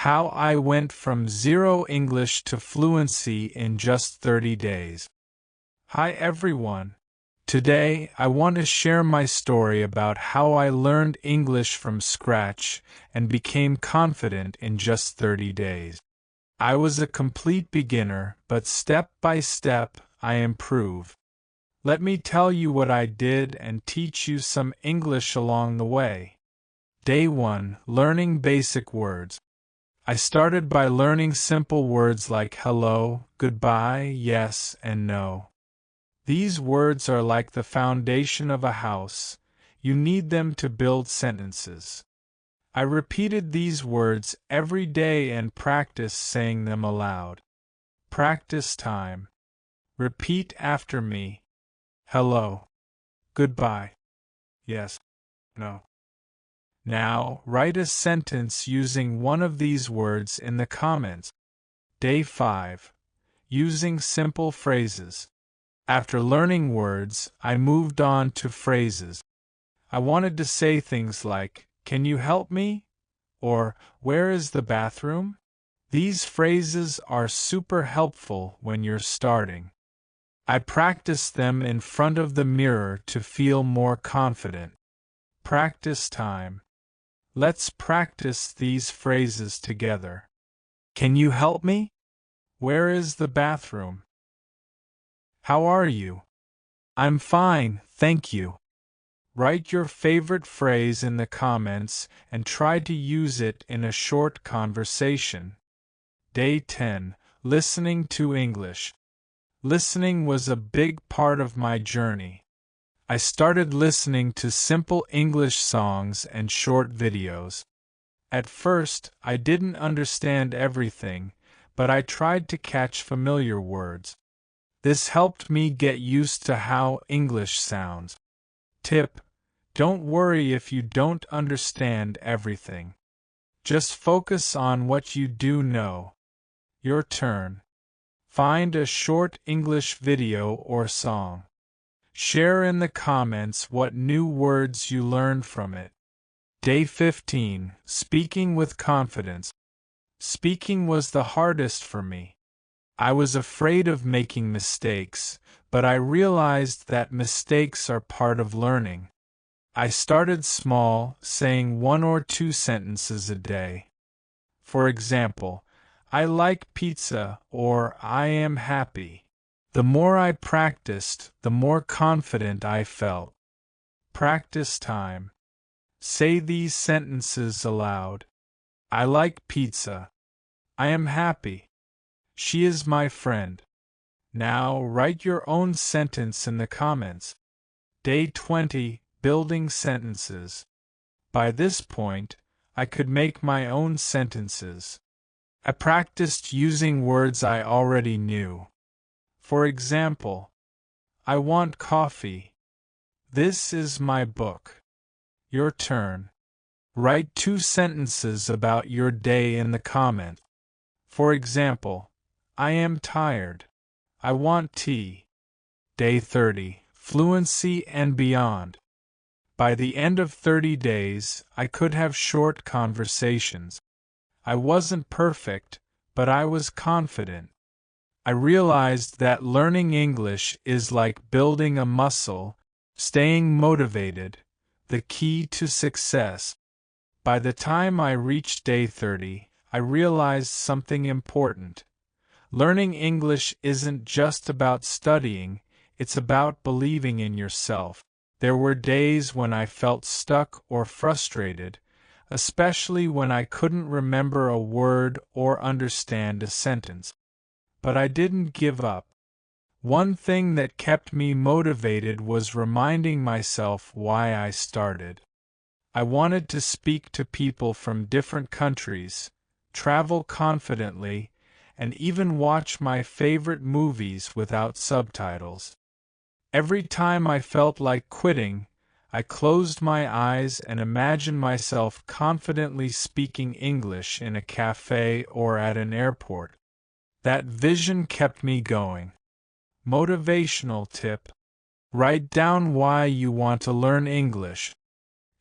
How I went from zero English to fluency in just 30 days. Hi everyone. Today I want to share my story about how I learned English from scratch and became confident in just 30 days. I was a complete beginner, but step by step I improved. Let me tell you what I did and teach you some English along the way. Day 1. Learning basic words. I started by learning simple words like hello, goodbye, yes, and no. These words are like the foundation of a house. You need them to build sentences. I repeated these words every day and practiced saying them aloud. Practice time. Repeat after me. Hello. Goodbye. Yes. No. Now, write a sentence using one of these words in the comments. Day 5. Using simple phrases. After learning words, I moved on to phrases. I wanted to say things like, "Can you help me?" or "Where is the bathroom?" These phrases are super helpful when you're starting. I practiced them in front of the mirror to feel more confident. Practice time. Let's practice these phrases together. Can you help me? Where is the bathroom? How are you? I'm fine, thank you. Write your favorite phrase in the comments and try to use it in a short conversation. Day 10. Listening to English. Listening was a big part of my journey. I started listening to simple English songs and short videos. At first, I didn't understand everything, but I tried to catch familiar words. This helped me get used to how English sounds. Tip: don't worry if you don't understand everything. Just focus on what you do know. Your turn. Find a short English video or song. Share in the comments what new words you learned from it. Day 15. Speaking with confidence. Speaking was the hardest for me. I was afraid of making mistakes, but I realized that mistakes are part of learning. I started small, saying 1 or 2 sentences a day. For example, I like pizza or I am happy. The more I practiced, the more confident I felt. Practice time. Say these sentences aloud. I like pizza. I am happy. She is my friend. Now write your own sentence in the comments. Day 20. Building sentences. By this point, I could make my own sentences. I practiced using words I already knew. For example, I want coffee. This is my book. Your turn. Write 2 sentences about your day in the comment. For example, I am tired. I want tea. Day 30. Fluency and beyond. By the end of 30 days, I could have short conversations. I wasn't perfect, but I was confident. I realized that learning English is like building a muscle, staying motivated, the key to success. By the time I reached day 30, I realized something important. Learning English isn't just about studying, it's about believing in yourself. There were days when I felt stuck or frustrated, especially when I couldn't remember a word or understand a sentence. But I didn't give up. One thing that kept me motivated was reminding myself why I started. I wanted to speak to people from different countries, travel confidently, and even watch my favorite movies without subtitles. Every time I felt like quitting, I closed my eyes and imagined myself confidently speaking English in a cafe or at an airport. That vision kept me going. Motivational tip: write down why you want to learn English.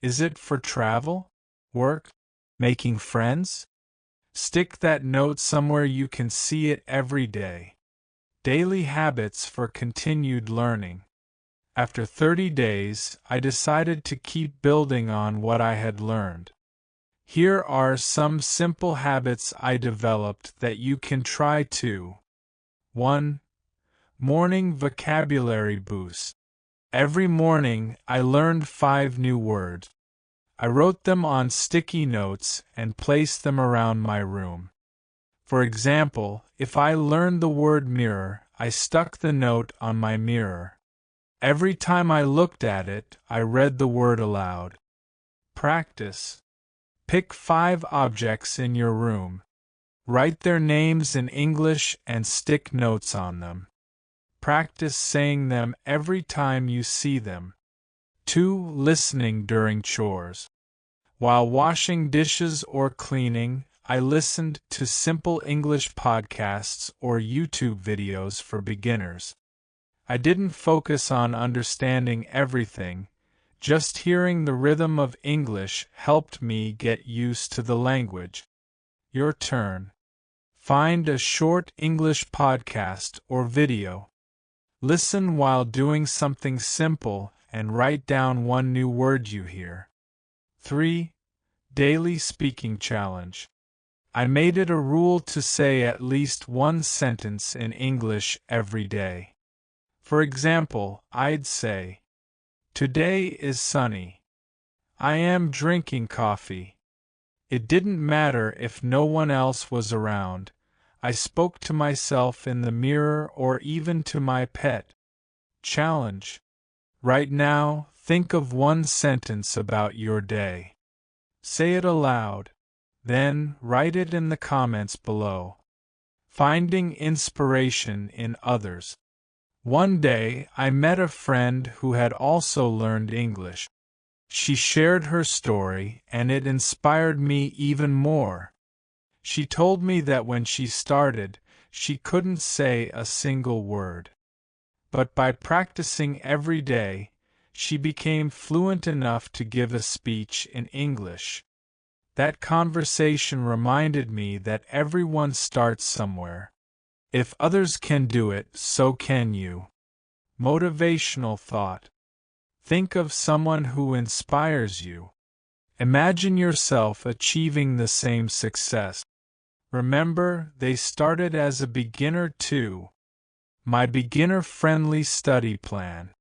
Is it for travel, work, making friends? Stick that note somewhere you can see it every day. Daily habits for continued learning. After 30 days, I decided to keep building on what I had learned. Here are some simple habits I developed that you can try too. 1. Morning vocabulary boost. Every morning, I learned 5 new words. I wrote them on sticky notes and placed them around my room. For example, if I learned the word mirror, I stuck the note on my mirror. Every time I looked at it, I read the word aloud. Practice. Pick 5 objects in your room. Write their names in English and stick notes on them. Practice saying them every time you see them. 2. Listening during chores. While washing dishes or cleaning, I listened to simple English podcasts or YouTube videos for beginners. I didn't focus on understanding everything, just hearing the rhythm of English helped me get used to the language. Your turn. Find a short English podcast or video. Listen while doing something simple and write down 1 new word you hear. 3. Daily speaking challenge. I made it a rule to say at least 1 sentence in English every day. For example, I'd say, "Today is sunny. I am drinking coffee." It didn't matter if no one else was around. I spoke to myself in the mirror or even to my pet. Challenge. Right now, think of 1 sentence about your day. Say it aloud. Then, write it in the comments below. Finding inspiration in others. One day, I met a friend who had also learned English. She shared her story, and it inspired me even more. She told me that when she started, she couldn't say a single word. But by practicing every day, she became fluent enough to give a speech in English. That conversation reminded me that everyone starts somewhere. If others can do it, so can you. Motivational thought. Think of someone who inspires you. Imagine yourself achieving the same success. Remember, they started as a beginner too. My beginner-friendly study plan.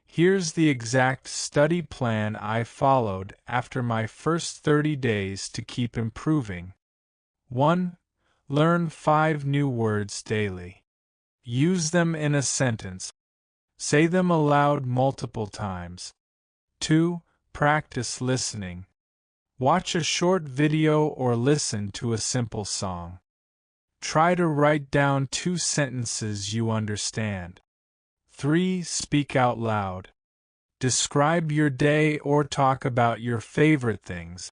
Here's the exact study plan I followed after my first 30 days to keep improving. 1. Learn 5 new words daily. Use them in a sentence. Say them aloud multiple times. 2. Practice listening. Watch a short video or listen to a simple song. Try to write down 2 sentences you understand. 3. Speak out loud. Describe your day or talk about your favorite things.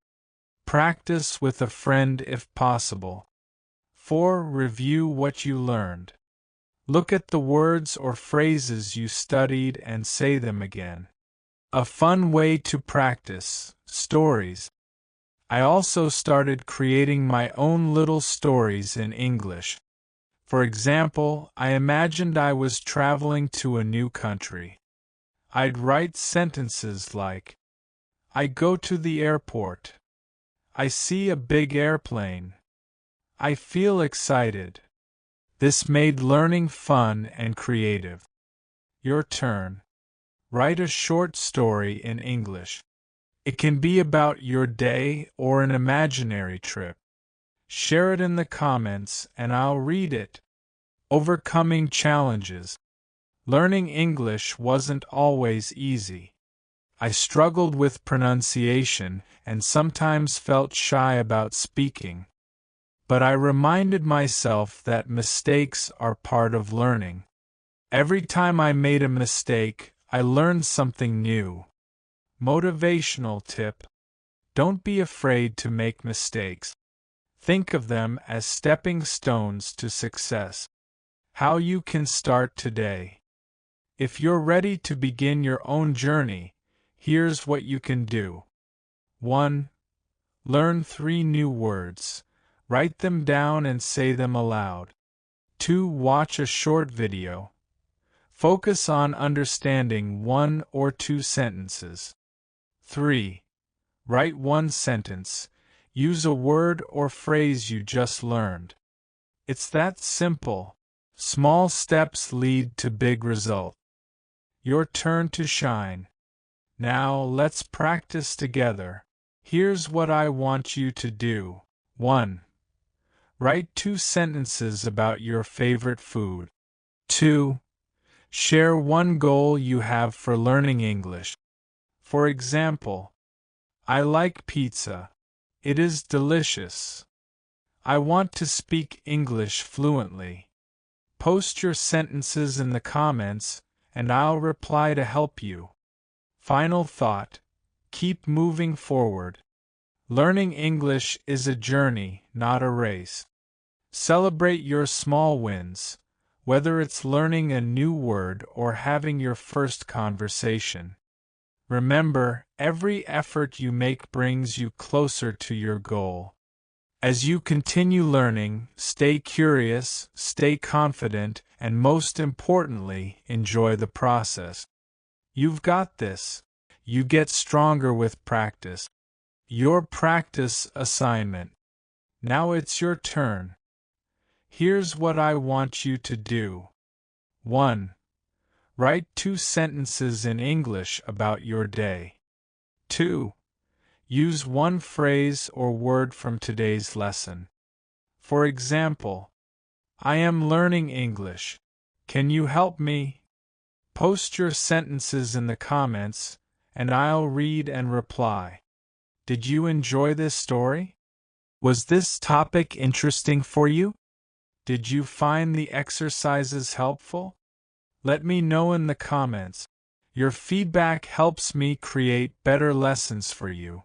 Practice with a friend if possible. 4. Review what you learned. Look at the words or phrases you studied and say them again. A fun way to practice. Stories. I also started creating my own little stories in English. For example, I imagined I was traveling to a new country. I'd write sentences like, "I go to the airport. I see a big airplane. I feel excited." This made learning fun and creative. Your turn. Write a short story in English. It can be about your day or an imaginary trip. Share it in the comments and I'll read it. Overcoming challenges. Learning English wasn't always easy. I struggled with pronunciation and sometimes felt shy about speaking. But I reminded myself that mistakes are part of learning. Every time I made a mistake, I learned something new. Motivational tip. Don't be afraid to make mistakes. Think of them as stepping stones to success. How you can start today. If you're ready to begin your own journey, here's what you can do. 1. Learn 3 new words. Write them down and say them aloud. 2. Watch a short video. Focus on understanding 1 or 2 sentences. 3. Write 1 sentence. Use a word or phrase you just learned. It's that simple. Small steps lead to big results. Your turn to shine. Now let's practice together. Here's what I want you to do. 1. Write 2 sentences about your favorite food. 2. Share 1 goal you have for learning English. For example, I like pizza. It is delicious. I want to speak English fluently. Post your sentences in the comments, and I'll reply to help you. Final thought: keep moving forward. Learning English is a journey, not a race. Celebrate your small wins, whether it's learning a new word or having your first conversation. Remember, every effort you make brings you closer to your goal. As you continue learning, stay curious, stay confident, and most importantly, enjoy the process. You've got this. You get stronger with practice. Your practice assignment. Now it's your turn. Here's what I want you to do. 1. Write 2 sentences in English about your day. 2. Use 1 phrase or word from today's lesson. For example, I am learning English. Can you help me? Post your sentences in the comments, and I'll read and reply. Did you enjoy this story? Was this topic interesting for you? Did you find the exercises helpful? Let me know in the comments. Your feedback helps me create better lessons for you.